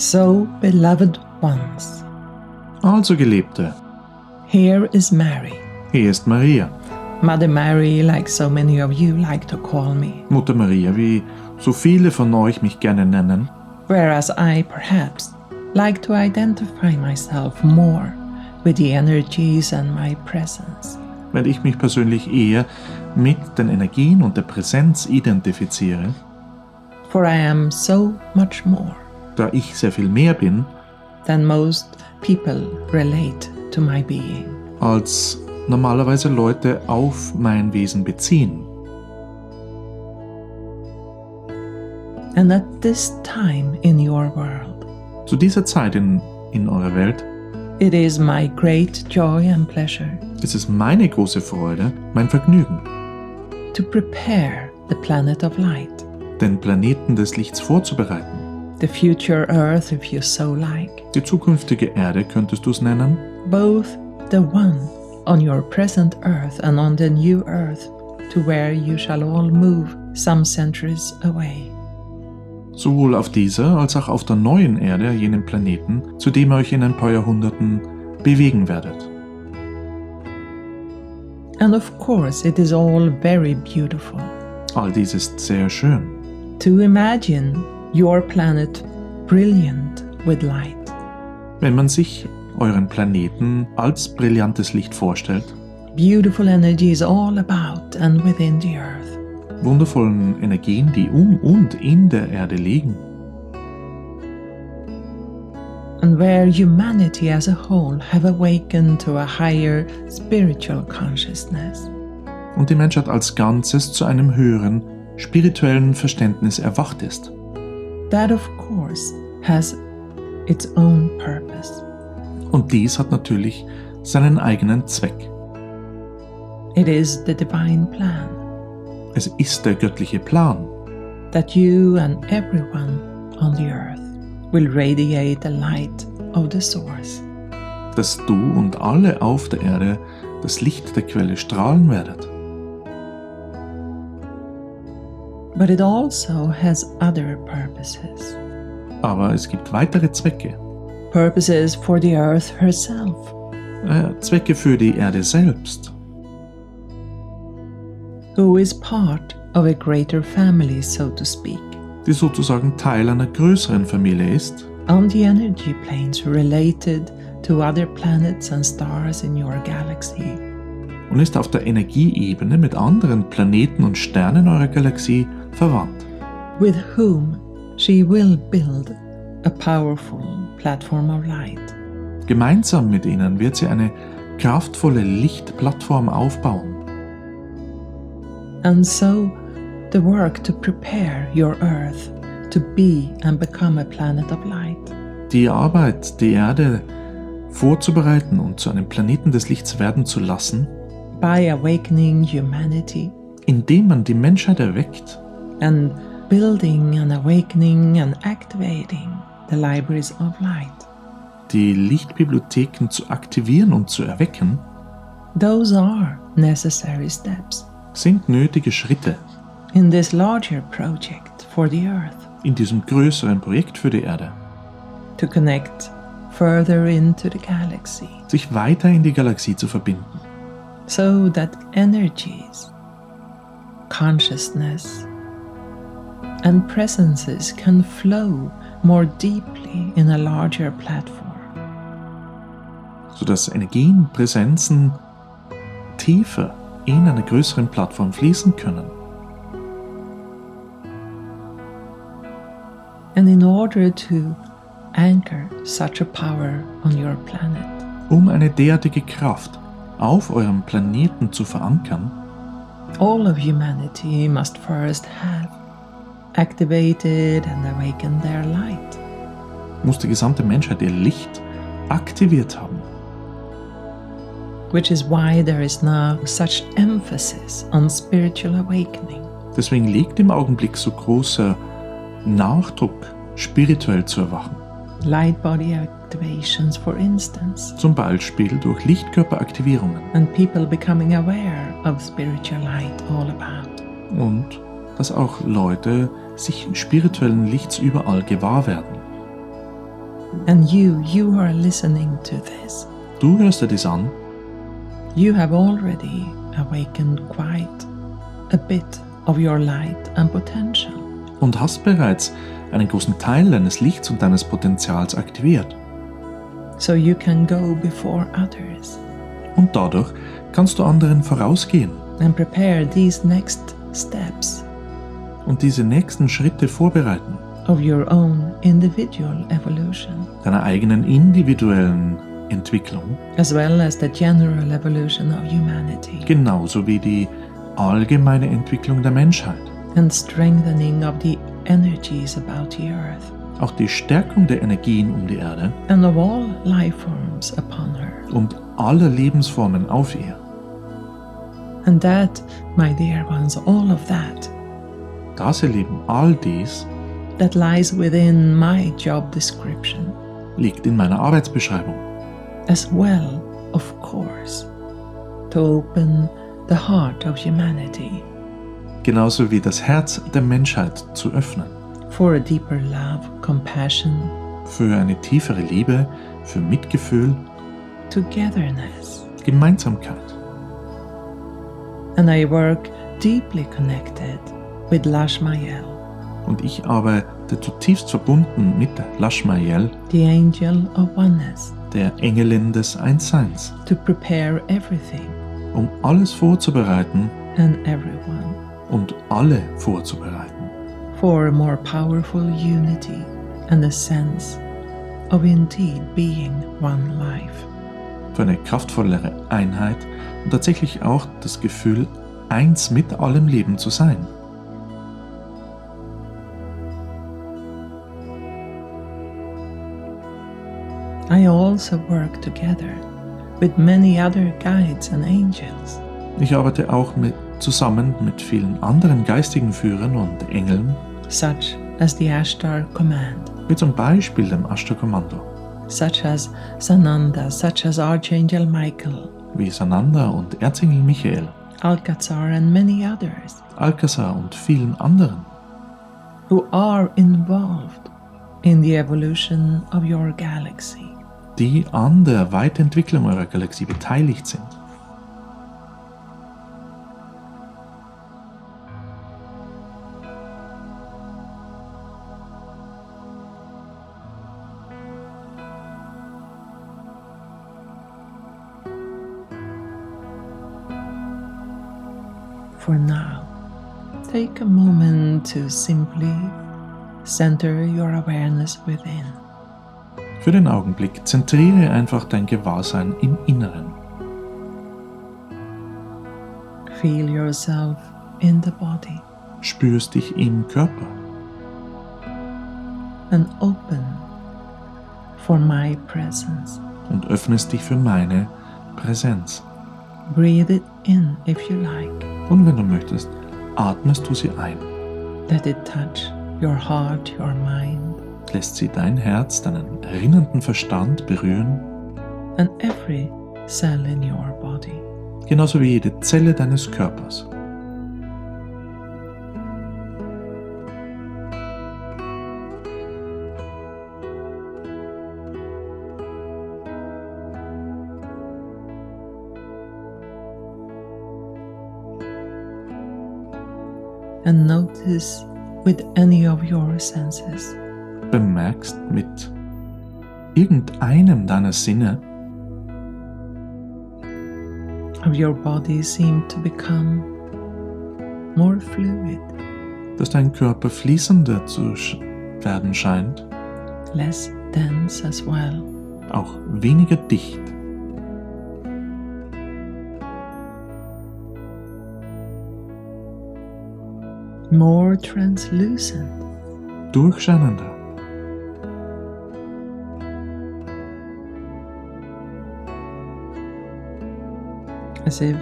So, beloved ones, Also Geliebte, here is Mary. hier ist Maria, Mother Mary, like so many of you like to call me, Mutter Maria, wie so viele von euch mich gerne nennen, whereas I perhaps like to identify myself more with the energies and my presence. weil ich mich persönlich eher mit den Energien und der Präsenz identifiziere, For I am so much more da ich sehr viel mehr bin, than most people relate to my being. als normalerweise Leute auf mein Wesen beziehen. And at this time in your world, Zu dieser Zeit in eurer Welt it is my great joy and pleasure ist es meine große Freude, mein Vergnügen, to prepare the planet of light, den Planeten des Lichts vorzubereiten. the future Earth if you so like, Die zukünftige Erde könntest du es nennen, both the one on your present Earth and on the new Earth, to where you shall all move some centuries away. sowohl auf dieser als auch auf der neuen Erde, jenem Planeten, zu dem ihr euch in ein paar Jahrhunderten bewegen werdet. And of course it is all very beautiful All dies ist sehr schön. to imagine your planet brilliant with light. Wenn man sich euren Planeten als brillantes Licht vorstellt, Beautiful energies all about and within the earth. wundervollen Energien, die und in der Erde liegen, And where humanity as a whole have awakened to a higher spiritual consciousness. und die Menschheit als Ganzes zu einem höheren, spirituellen Verständnis erwacht ist. That of course has its own purpose. Und dies hat natürlich seinen eigenen Zweck. It is the divine plan Es ist der göttliche Plan, that you and everyone on the earth will radiate the light of the source. dass du und alle auf der Erde das Licht der Quelle strahlen werdet. But it also has other purposes. Aber es gibt weitere Zwecke. Purposes for the earth herself. Zwecke für die Erde selbst, Who is part of a greater family, so to speak, die sozusagen Teil einer größeren Familie ist, on the energy planes related to other planets and stars in your galaxy, und ist auf der Energieebene mit anderen Planeten und Sternen eurer Galaxie verwandt, with whom she will build a powerful platform of light. Gemeinsam mit ihnen wird sie eine kraftvolle Lichtplattform aufbauen. And so, the work to prepare your Earth to be and become a planet of light, Die Arbeit, die Erde vorzubereiten und zu einem Planeten des Lichts werden zu lassen, by awakening humanity indem man die Menschheit erweckt and building and awakening and activating the libraries of light. die Lichtbibliotheken zu aktivieren und zu erwecken, Those are necessary steps sind nötige Schritte in this larger project for the Earth in diesem größeren Projekt für die Erde, to connect further into the galaxy sich weiter in die Galaxie zu verbinden, so that energies, consciousness, and presences can flow more deeply in a larger platform. sodass Energien, Präsenzen tiefer in einer größeren Plattform fließen können. And in order to anchor such a power on your planet, Um eine derartige Kraft auf eurem Planeten zu verankern, all of humanity must first have activated and awakened their light. muss die gesamte Menschheit ihr Licht aktiviert haben. Which is why there is now such emphasis on spiritual awakening. Deswegen liegt im Augenblick so großer Nachdruck, spirituell zu erwachen. Light body activations, for instance, Zum Beispiel durch Lichtkörperaktivierungen and people becoming aware of spiritual light all about. und dass auch Leute sich spirituellen Lichts überall gewahr werden. And you are listening to this. Du hörst dir dies an. You have already awakened quite a bit of your light and potential. Und hast bereits einen großen Teil deines Lichts und deines Potenzials aktiviert. So you can go before others Und dadurch kannst du anderen vorausgehen and prepare these next steps und diese nächsten Schritte vorbereiten, of your own individual evolution, deiner eigenen individuellen Entwicklung, as well as the general evolution of humanity, genauso wie die allgemeine Entwicklung der Menschheit. and strengthening of the energies about the earth, Auch die Stärkung der Energien um die Erde and of all life forms upon her. und aller Lebensformen auf ihr. And that, my dear ones, all of that Das, ihr Lieben, all dies that lies within my job description, liegt in meiner Arbeitsbeschreibung. as well, of course, to open the heart of humanity Genauso wie das Herz der Menschheit zu öffnen. for a deeper love, compassion, Für eine tiefere Liebe, für Mitgefühl, togetherness. Gemeinsamkeit. And I work deeply connected with Lashmayel, Und ich arbeite zutiefst verbunden mit Lashmayel, the angel of oneness, der Engelin des Einsseins, to prepare everything um alles vorzubereiten and everyone und alle vorzubereiten. for a more powerful unity and a sense of indeed being one life. Für eine kraftvollere Einheit und tatsächlich auch das Gefühl, eins mit allem Leben zu sein. I also work together with many other guides and angels, Ich arbeite auch zusammen mit vielen anderen geistigen Führern und Engeln, such as the Ashtar Command, wie zum Beispiel dem Ashtar-Kommando, such as Sananda, such as Archangel Michael, wie Sananda und Erzengel Michael, Alcazar, and many others Alcazar und vielen anderen, who are involved in the evolution of your galaxy. die an der Weiterentwicklung eurer Galaxie beteiligt sind. For now, take a moment to simply center your awareness within. Für den Augenblick zentriere einfach dein Gewahrsein im Inneren. Feel yourself in the body Spürst dich im Körper and open for my presence. und öffnest dich für meine Präsenz. Breathe it in if you like. Und wenn du möchtest, atmest du sie ein. Let it touch your heart, your mind, Lässt sie dein Herz, deinen erinnernden Verstand berühren, and every cell in your body. genauso wie jede Zelle deines Körpers. And notice with any of your senses Bemerkst mit irgendeinem deiner Sinne, of your body seem to become more fluid, dass dein Körper fließender zu werden scheint, less dense as well, auch weniger dicht, more translucent, durchscheinender, as if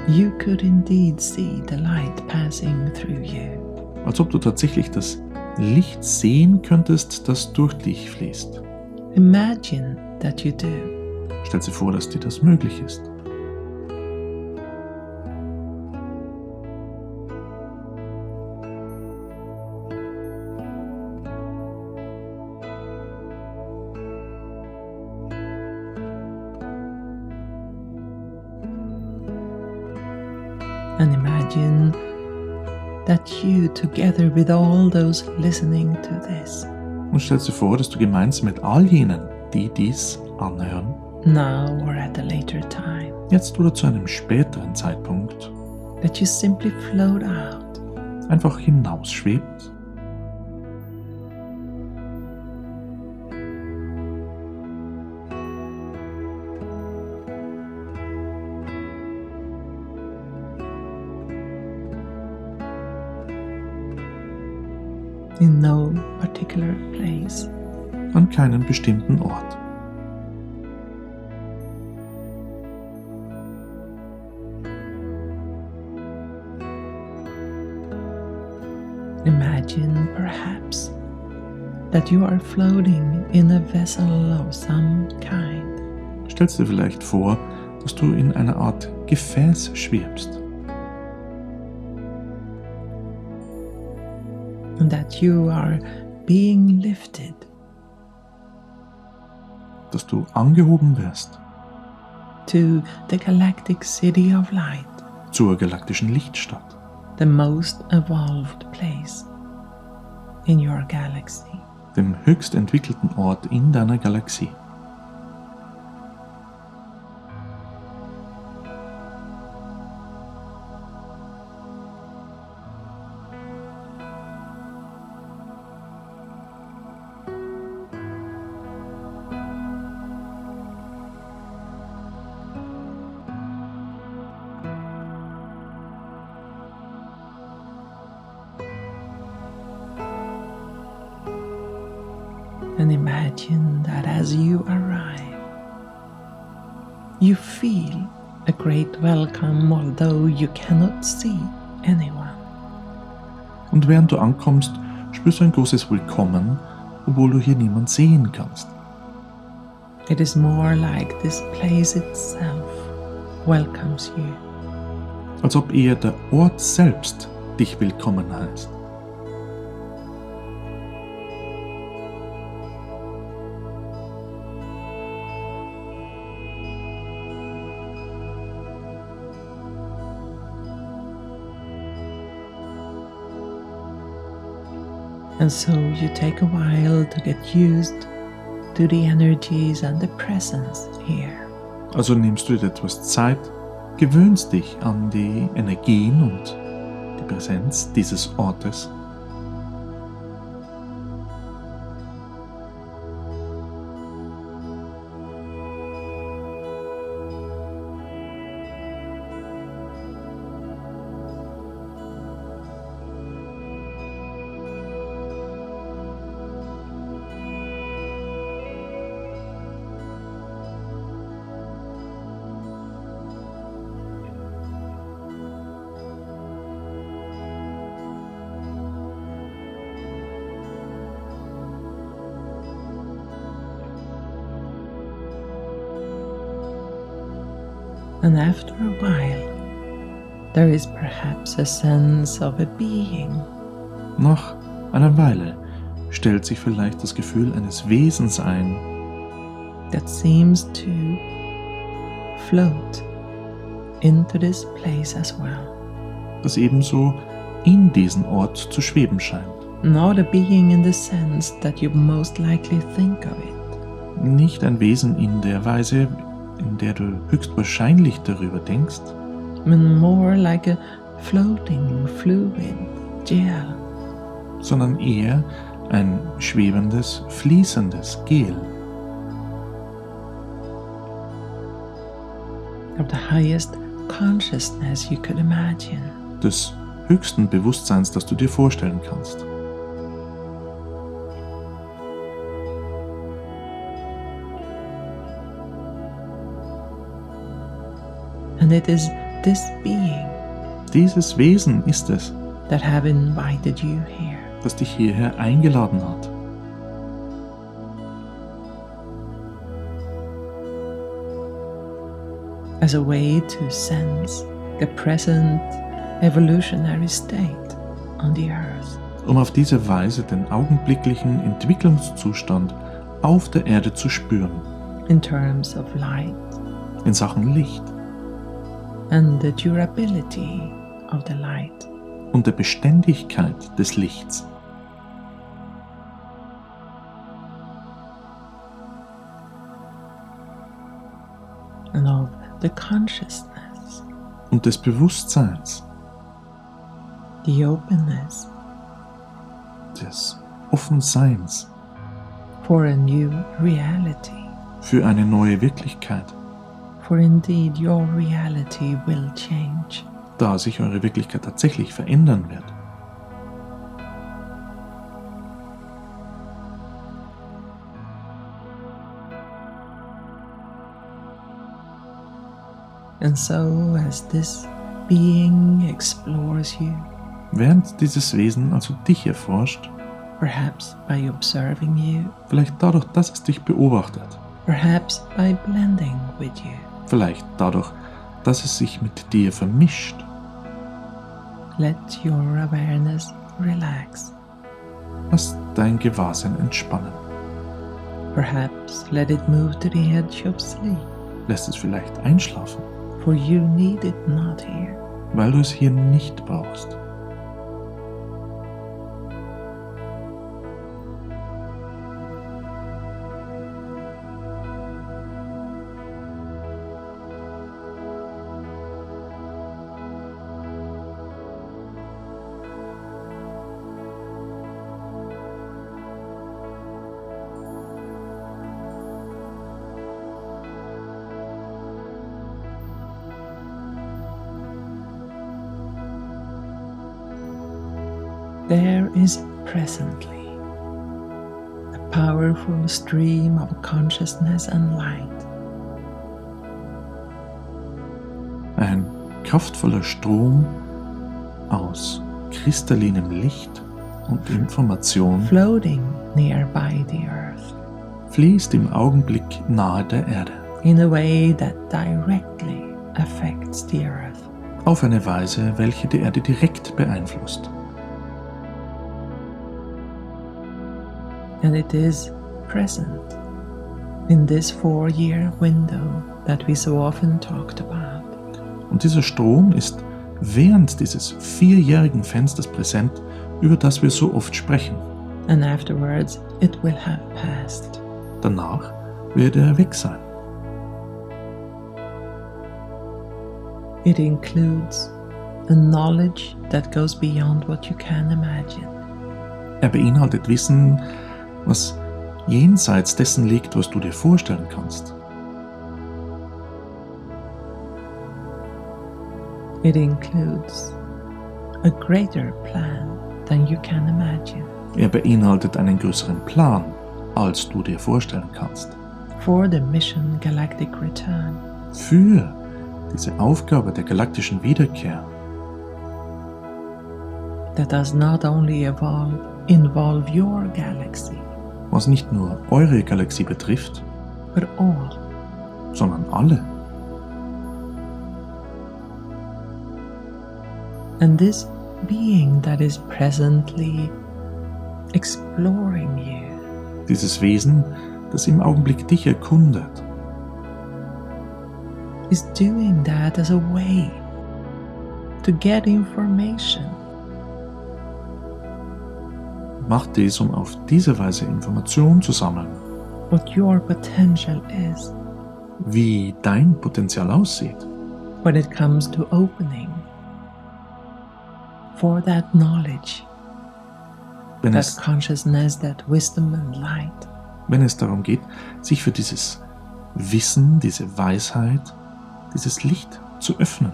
you could indeed see the light passing through you. als ob du tatsächlich das Licht sehen könntest, das durch dich fließt. Imagine that you do. Stell dir vor, dass dir das möglich ist. And imagine that you, together with all those listening to this, Und stell dir vor, dass du gemeinsam mit all jenen, die dies anhören, now or at a later time, jetzt oder zu einem späteren Zeitpunkt, that you simply float out, einfach hinausschwebt, in no particular place. an keinen bestimmten Ort. Imagine perhaps that you are floating in a vessel of some kind. Stellst dir vielleicht vor, dass du in einer Art Gefäß schwebst, And that you are being lifted dass du angehoben wirst to the galactic city of light, zur galaktischen Lichtstadt, the most evolved place in your galaxy. dem höchst entwickelten Ort in deiner Galaxie. And imagine that as you arrive, you feel a great welcome, although you cannot see anyone. Und während du ankommst, spürst du ein großes Willkommen, obwohl du hier niemand sehen kannst. It is more like this place itself welcomes you. Als ob eher der Ort selbst dich willkommen heißt. And so you take a while to get used to the energies and the presence here. Also nimmst du dir etwas Zeit, gewöhnst dich an die Energien und die Präsenz dieses Ortes. And after a while, there is perhaps a sense of a being, Nach einer Weile stellt sich vielleicht das Gefühl eines Wesens ein, that seems to float into this place as well. das ebenso in diesen Ort zu schweben scheint. Not a being in the sense that you most likely think of it, Nicht ein Wesen in der Weise, in der du höchstwahrscheinlich darüber denkst, but more like a floating fluid gel, sondern eher ein schwebendes, fließendes Gel of the highest consciousness you could imagine. des höchsten Bewusstseins, das du dir vorstellen kannst. And it is this being Dieses Wesen ist es, that have invited you here. das dich hierher eingeladen hat, as a way to sense the present evolutionary state on the earth. um auf diese Weise den augenblicklichen Entwicklungszustand auf der Erde zu spüren, In terms of light in Sachen Licht and the durability of the light. Und der Beständigkeit des Lichts. And of the consciousness, Und des Bewusstseins, the openness des Offenseins for a new reality. für eine neue Wirklichkeit, For indeed your reality will change. da sich eure Wirklichkeit tatsächlich verändern wird. And so as this being explores you, Während dieses Wesen also dich erforscht, perhaps by observing you, vielleicht dadurch, dass es dich beobachtet, perhaps by blending with you, vielleicht dadurch, dass es sich mit dir vermischt, let your awareness relax. lass dein Gewahrsein entspannen. Perhaps let it move to the edge of sleep, Lässt es vielleicht einschlafen, for you need it not here. weil du es hier nicht brauchst. There is presently a powerful stream of consciousness and light, Ein kraftvoller Strom aus kristallinem Licht und Information floating nearby the earth fließt im Augenblick nahe der Erde, in a way that directly affects the earth. auf eine Weise, welche die Erde direkt beeinflusst. And it is present in this 4-year window that we so often talked about. Und dieser Strom ist während dieses 4-jährigen Fensters präsent, über das wir so oft sprechen. And afterwards it will have passed. Danach wird er weg sein. It includes a knowledge that goes beyond what you can imagine. Er beinhaltet Wissen, was jenseits dessen liegt, was du dir vorstellen kannst. It includes a greater plan than you can imagine Er beinhaltet einen größeren Plan, als du dir vorstellen kannst. for the mission galactic return. Für diese Aufgabe der galaktischen Wiederkehr, That does not only involve your galaxy, was nicht nur eure Galaxie betrifft, but all. sondern alle. And this being that is presently exploring you Dieses Wesen, das im Augenblick dich erkundet, is doing that as a way to get information, macht dies, um auf diese Weise Informationen zu sammeln, what your potential is wie dein Potenzial aussieht, when it comes to opening for that knowledge, wenn that es, consciousness, that wisdom and light. wenn es darum geht, sich für dieses Wissen, diese Weisheit, dieses Licht zu öffnen.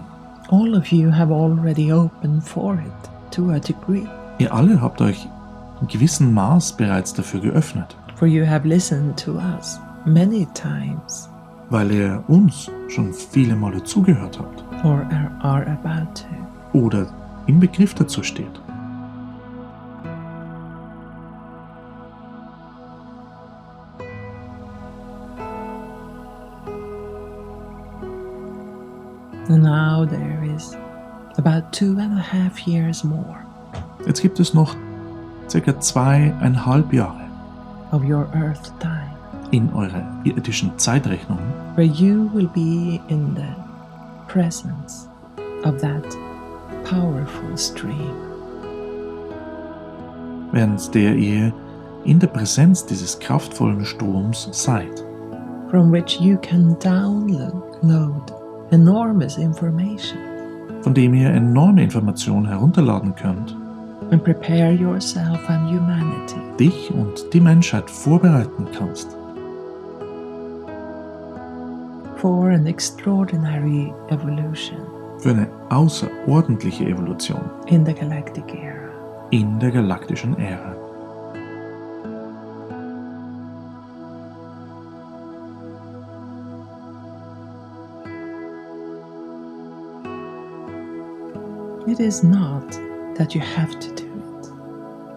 All of you have already opened for it to a degree, Ihr alle habt euch in gewissem Maß bereits dafür geöffnet, for you have listened to us many times weil ihr uns schon viele Male zugehört habt or are about to. oder im Begriff dazu steht. And now there is about 2.5 years more Jetzt gibt es noch circa 2,5 Jahre of your earth time in eurer irdischen Zeitrechnung, where you will be in the presence of that powerful stream. Während der ihr in der Präsenz dieses kraftvollen Stroms seid, from which you can download enormous information von dem ihr enorme Informationen herunterladen könnt, and prepare yourself and humanity dich und die Menschheit vorbereiten kannst for an extraordinary evolution für eine außerordentliche Evolution in the galactic era. in der galaktischen Ära. It is not that you have to do it,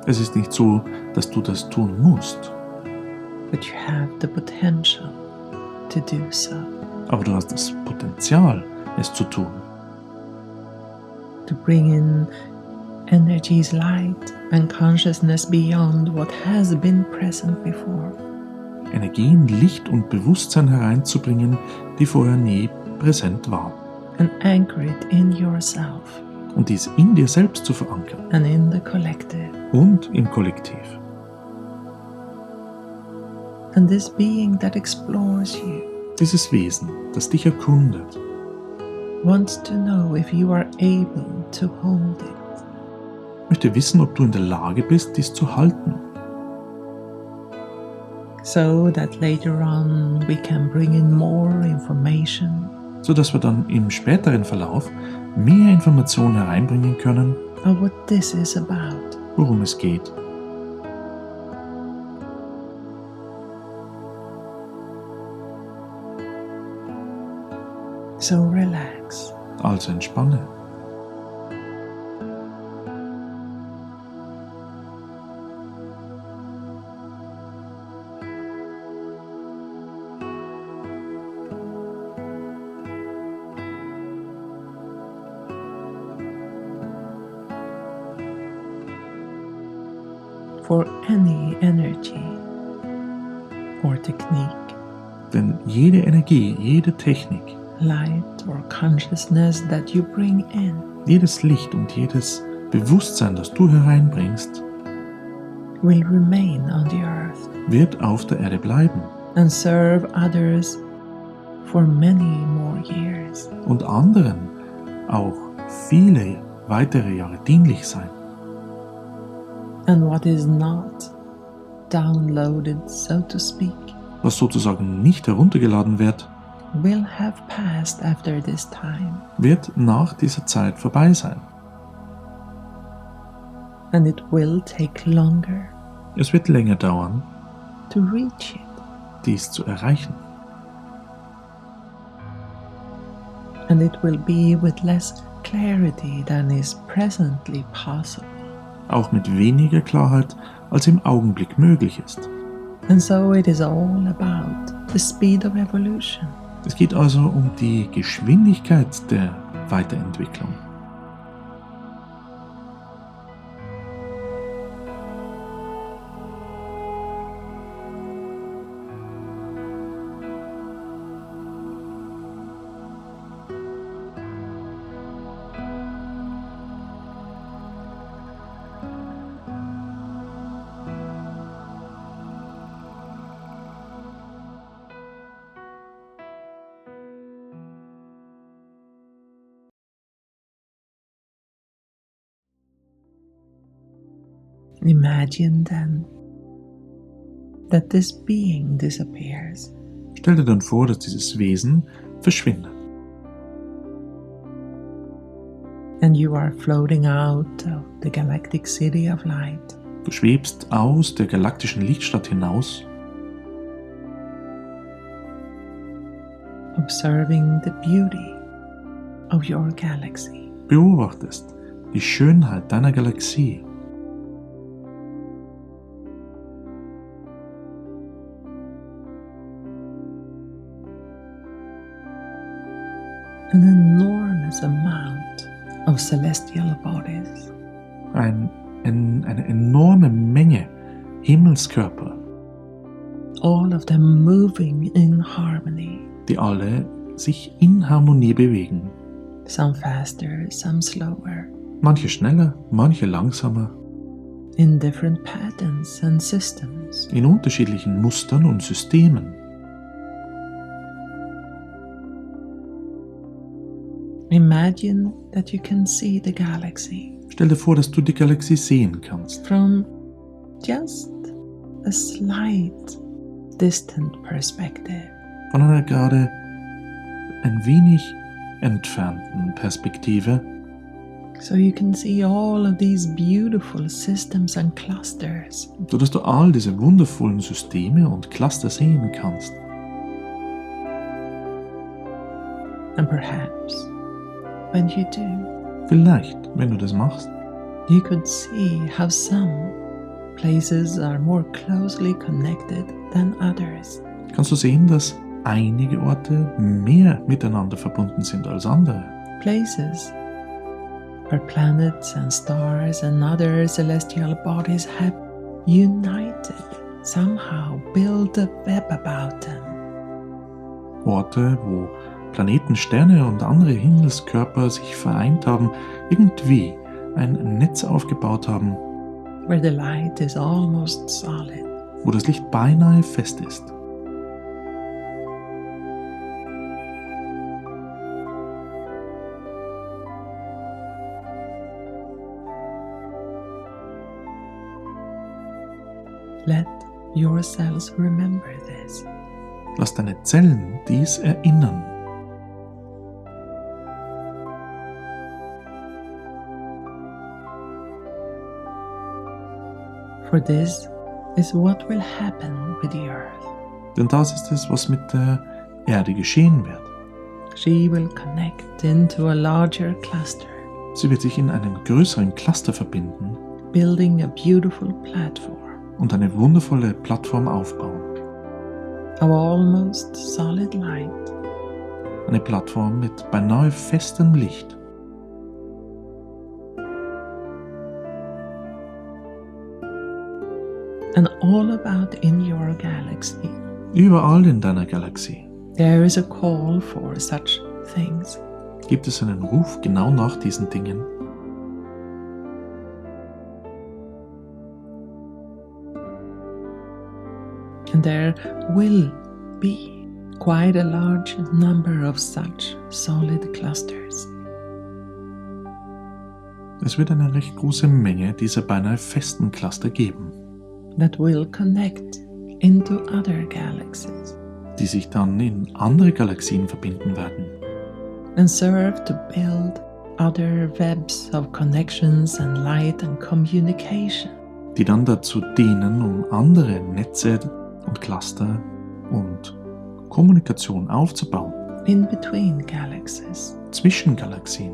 Es ist nicht so, dass du das tun musst, but you have the potential to do so, aber du hast das Potenzial, es zu tun, to bring in energies, light and consciousness beyond what has been present before, Energien, Licht und Bewusstsein hereinzubringen, die vorher nie präsent waren, and anchor it in yourself und dies in dir selbst zu verankern and in the collective. und im Kollektiv. And this being that explores you Dieses Wesen, das dich erkundet, wants to know if you are able to hold it, möchte wissen, ob du in der Lage bist, dies zu halten, so that later on we can bring in more information sodass wir dann im späteren Verlauf mehr Informationen hereinbringen können, of what this is about. worum es geht. So relax Also entspanne. for any energy or technique, Denn jede Energie, jede Technik, light or consciousness that you bring in jedes Licht und jedes Bewusstsein, das du hereinbringst, will remain on the earth wird auf der Erde bleiben and serve others for many more years. und anderen auch viele weitere Jahre dienlich sein. And what is not downloaded, so to speak, Was sozusagen nicht heruntergeladen wird, will have passed after this time, wird nach dieser Zeit vorbei sein. and it will take longer Es wird länger dauern, to reach it, dies zu erreichen. and it will be with less clarity than is presently possible. Auch mit weniger Klarheit, als im Augenblick möglich ist. And so it is all about the speed of evolution. Es geht also um die Geschwindigkeit der Weiterentwicklung. Imagine then that this being disappears, Stell dir dann vor, dass dieses Wesen verschwindet and you are floating out of the galactic city of light, Du schwebst aus der galaktischen Lichtstadt hinaus, observing the beauty of your galaxy, beobachtest die Schönheit deiner Galaxie, an enormous amount of celestial bodies, eine enorme Menge Himmelskörper, all of them moving in harmony, die alle sich in Harmonie bewegen, some faster, some slower, Manche schneller, manche langsamer, in different patterns and systems. in unterschiedlichen Mustern und Systemen. Imagine that you can see the galaxy Stell dir vor, dass du die Galaxie sehen kannst. from just a slight distant perspective. Von einer gerade ein wenig entfernten Perspektive, So you can see all of these beautiful systems and clusters. sodass du all diese wundervollen Systeme und Cluster sehen kannst. And perhaps when you do, Vielleicht, wenn du das machst, you could see how some places are more closely connected than others. kannst du sehen, dass einige Orte mehr miteinander verbunden sind als andere. Places where planets and stars and other celestial bodies have united, somehow built a web about them. Orte, wo Planeten, Sterne und andere Himmelskörper sich vereint haben, irgendwie ein Netz aufgebaut haben, Where the light is almost solid. wo das Licht beinahe fest ist. Let your cells remember this. Lass deine Zellen dies erinnern. For this is what will happen with the earth. Denn das ist es, was mit der Erde geschehen wird. She will connect into a larger cluster, Sie wird sich in einen größeren Cluster verbinden building a beautiful platform und eine wundervolle Plattform aufbauen. of almost solid light. Eine Plattform mit beinahe festem Licht. And all about in your galaxy, Überall in deiner Galaxie there is a call for such things. gibt es einen Ruf genau nach diesen Dingen. And there will be quite a large number of such solid clusters. Es wird eine recht große Menge dieser beinahe festen Cluster geben, That will connect into other galaxies die sich dann in andere Galaxien verbinden werden and serve to build other webs of connections and light and communication. die dann dazu dienen, um andere Netze und Cluster und Kommunikation aufzubauen In between galaxies. zwischen Galaxien.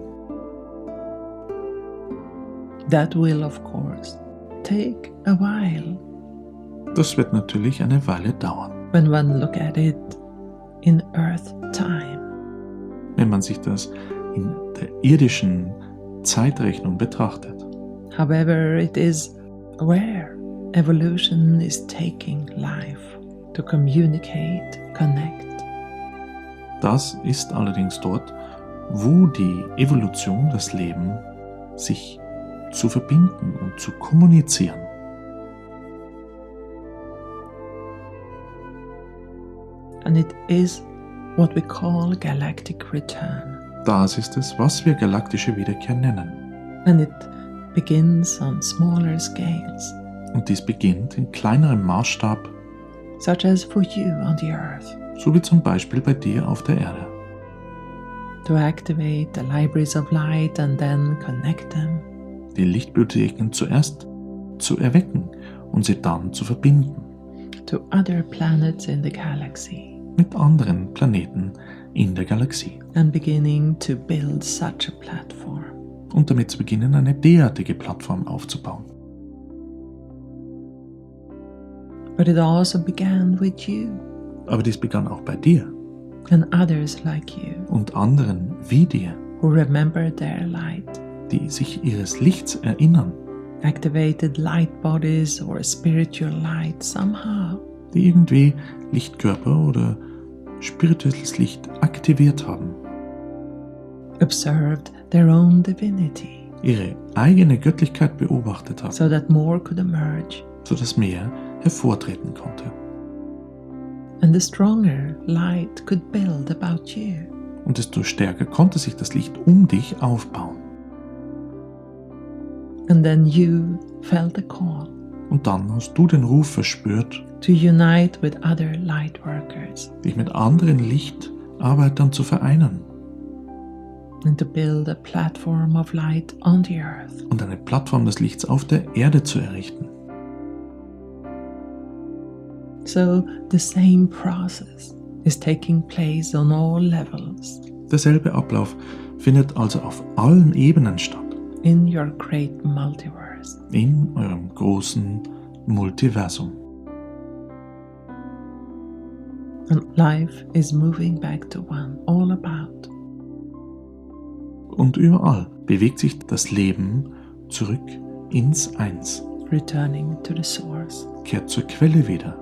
That will, of course, take a while Das wird natürlich eine Weile dauern, when one look at it in Earth time. wenn man sich das in der irdischen Zeitrechnung betrachtet. However, it is where evolution is taking life to communicate, connect. Das ist allerdings dort, wo die Evolution, das Leben, sich zu verbinden und zu kommunizieren. And it is what we call galactic return. Das ist es, was wir galaktische Wiederkehr nennen. And it begins on smaller scales, Und dies beginnt in kleinerem Maßstab, such as for you on the earth, so wie zum Beispiel bei dir auf der Erde. to activate the libraries of light and then connect them, Die Lichtbibliotheken zuerst zu erwecken und sie dann zu verbinden to other planets in the galaxy, mit anderen Planeten in der Galaxie and beginning to build such a platform. und damit zu beginnen, eine derartige Plattform aufzubauen. But it also began with you Aber dies begann auch bei dir and others like you und anderen wie dir, who remember their light, die sich ihres Lichts erinnern, activated light bodies or spiritual light somehow, die irgendwie Lichtkörper oder spirituelles Licht aktiviert haben, observed their own divinity, ihre eigene Göttlichkeit beobachtet hat, so that more could emerge, sodass mehr hervortreten konnte. and the stronger light could build about you. Und desto stärker konnte sich das Licht um dich aufbauen. And then you felt a call Und dann hast du den Ruf verspürt, to unite with other light workers dich mit anderen Lichtarbeitern zu vereinen and to build a platform of light on the earth. und eine Plattform des Lichts auf der Erde zu errichten. So the same process is taking place on all levels Derselbe Ablauf findet also auf allen Ebenen statt, in your great multiverse. in eurem großen Multiversum. And life is moving back to one, all about. Und überall bewegt sich das Leben zurück ins Eins, Returning to the source. kehrt zur Quelle wieder.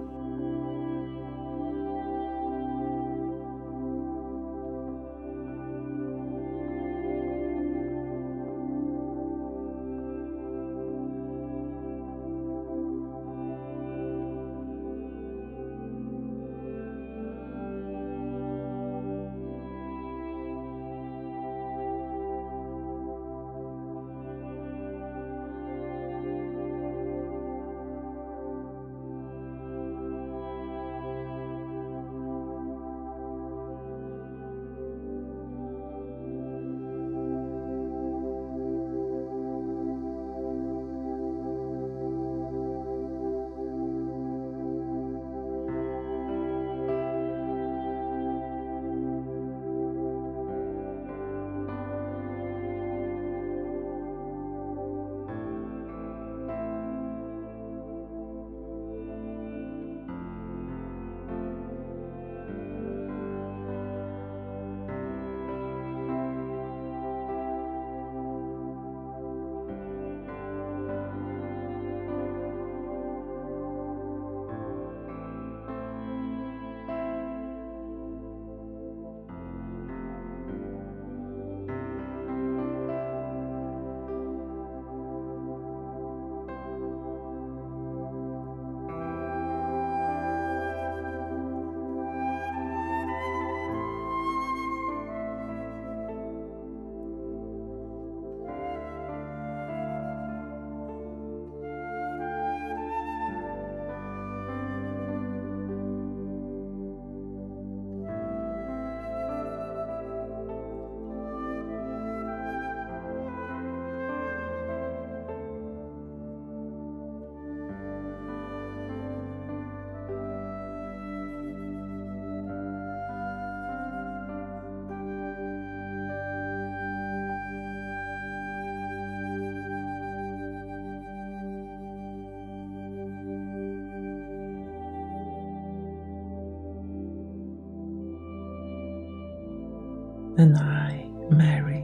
And I, Mary,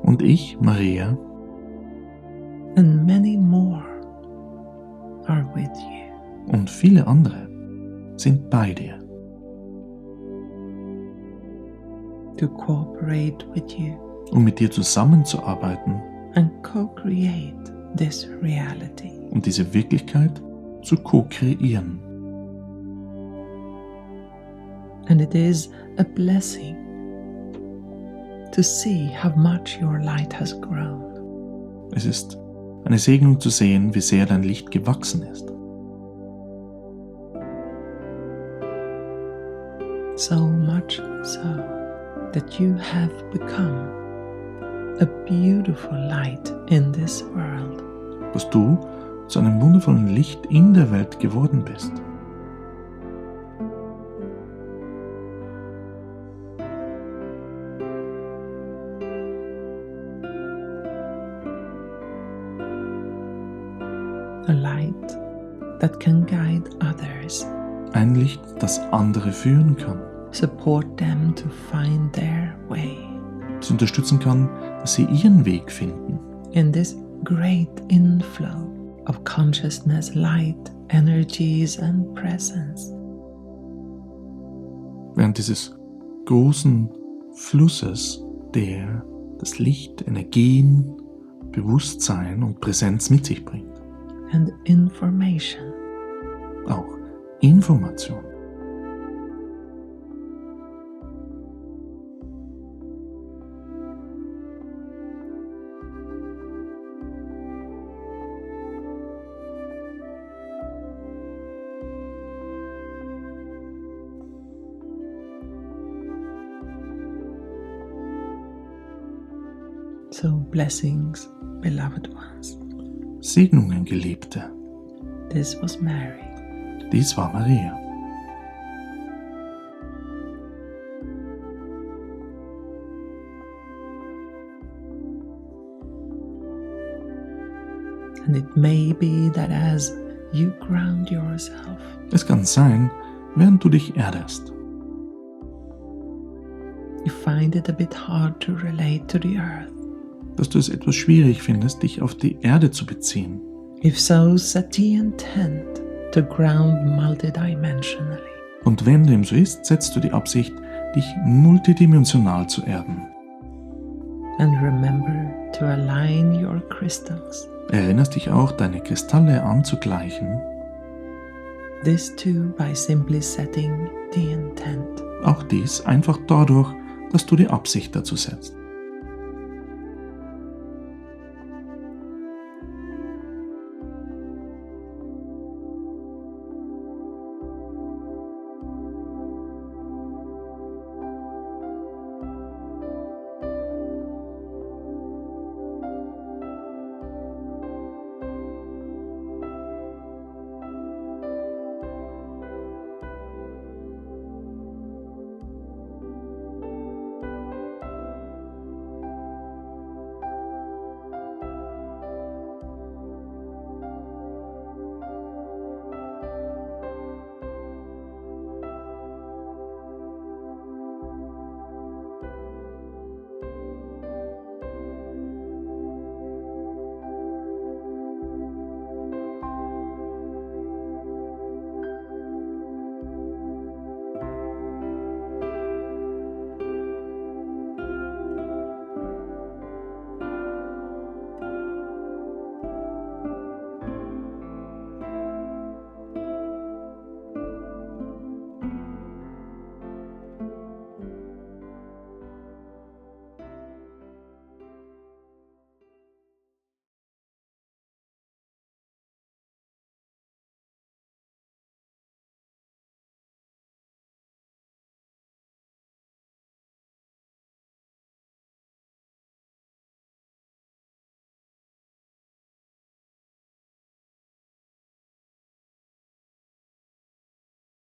Und ich, Maria, and many more are with you. und viele andere sind bei dir, To cooperate with you um mit dir zusammenzuarbeiten and co-create this reality. und diese Wirklichkeit zu ko-kreieren. And it is a blessing to see how much your light has grown. Es ist eine Segnung zu sehen, wie sehr dein Licht gewachsen ist. So much so that you have become a beautiful light in this world. Dass du zu einem wundervollen Licht in der Welt geworden bist. A light that can guide others, Ein Licht, das andere führen kann, support them to find their way das unterstützen kann, dass sie ihren Weg finden. in this great inflow of consciousness, light, energies and presence. Während dieses großen Flusses, der das Licht, Energien, Bewusstsein und Präsenz mit sich bringt. and information. Auch Information. So, blessings, beloved ones. Segnungen, Geliebte. This was Mary. Dies war Maria. And it may be that as you ground yourself, Es kann sein, während du dich erdest, you find it a bit hard to relate to the earth. dass du es etwas schwierig findest, dich auf die Erde zu beziehen. If so, set the intent to ground multidimensionally. Und wenn dem so ist, setzt du die Absicht, dich multidimensional zu erden. And remember to align your crystals. Erinnerst dich auch, deine Kristalle anzugleichen, This too by simply setting the intent. auch dies einfach dadurch, dass du die Absicht dazu setzt.